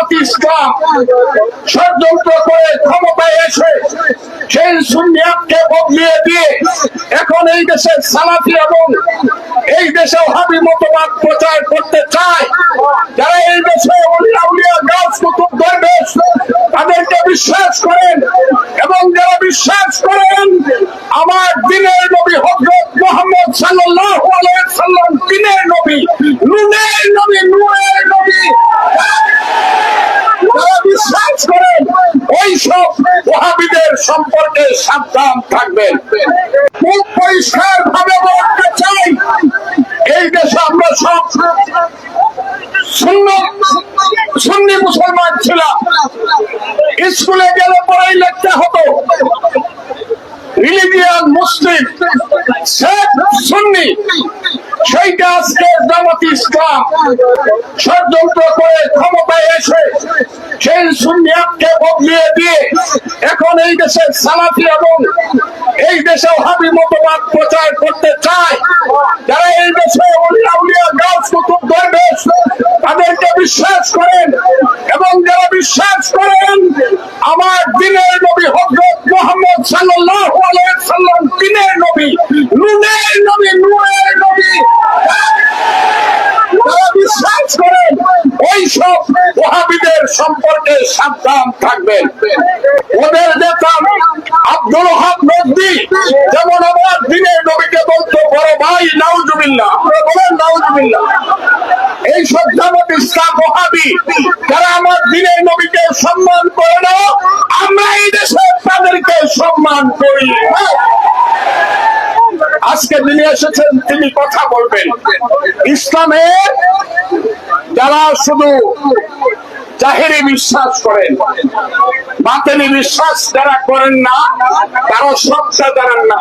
জামাত ইসলাম ষড়যন্ত্র করে ক্ষমতায় এসে সেই সুন্নিয়াতকে বদলিয়ে দিয়ে এখন এই দেশের সালাফি এবং এই দেশে ওহাবি মতবাদ প্রচার করতে চায়। যারা এই দেশে আউলিয়া গাছ কুতুব দরবেশ তাদেরকে বিশ্বাস করেন এবং যারা বিশ্বাস করেন আমার দিনের নবী হযরত মুহাম্মদ সাল্লাল্লাহু আলাইহি ওয়াসাল্লাম দিনের নবী, নূরের নবী, নূরের নবী, যারা বিশ্বাস করেন ওই সব ওহাবিদের সম্পর্কে সাবধান থাকবেন। খুব পরিষ্কার ভাবে বলতে চাই, এই দেশে আমরা সব সুন্নি মুসলমান ছিলাম। স্কুলে গেলে পড়াই লিখতে হতো রিলিজিয়ান মুসলিম, সুন্নি। সেইটা আজকে জামাত ইসলাম ষড়যন্ত্র করে ক্ষমতায় এসে সেই সুন্নিয়াতকে বদলিয়ে দিয়ে এখন এই দেশের সালাফি এবং এই দেশে ওহাবি মতবাদ প্রচার করতে চায়। যারা এই দেশে আউলিয়া গাছ কুতুব দরবেশ তাদেরকে বিশ্বাস করেন এবং যারা বিশ্বাস করেন আমার দিনের নবী হযরত মুহাম্মদ সাল্লাল্লাহু আলাইহি ওয়াসাল্লাম দিনের নবী, নূরের নবী, নূরের নবী, যারা বিশ্বাস করেন ওই সব ওহাবিদের সম্পর্কে সাবধান থাকবেন। ওদের নেতা আব্দুল হক নদভী যেমন আমার দিনের নবীকে বলতো বড় ভাই, নাউজুবিল্লাহ, আমরা বলেন নাউজুবিল্লাহ। এই সব জামাত ইসলাম ওহাবি যারা আমার দিনের নবীকে সম্মান করে না, আমরা এই দেশে তাদেরকে সম্মান করি। আজকে যিনি এসেছেন তিনি কথা বলবেন। ইসলামের যারা শুধু জাহেরি বিশ্বাস করেন, বাতিনি বিশ্বাস যারা করেন না, তারা সবটা জানেন না।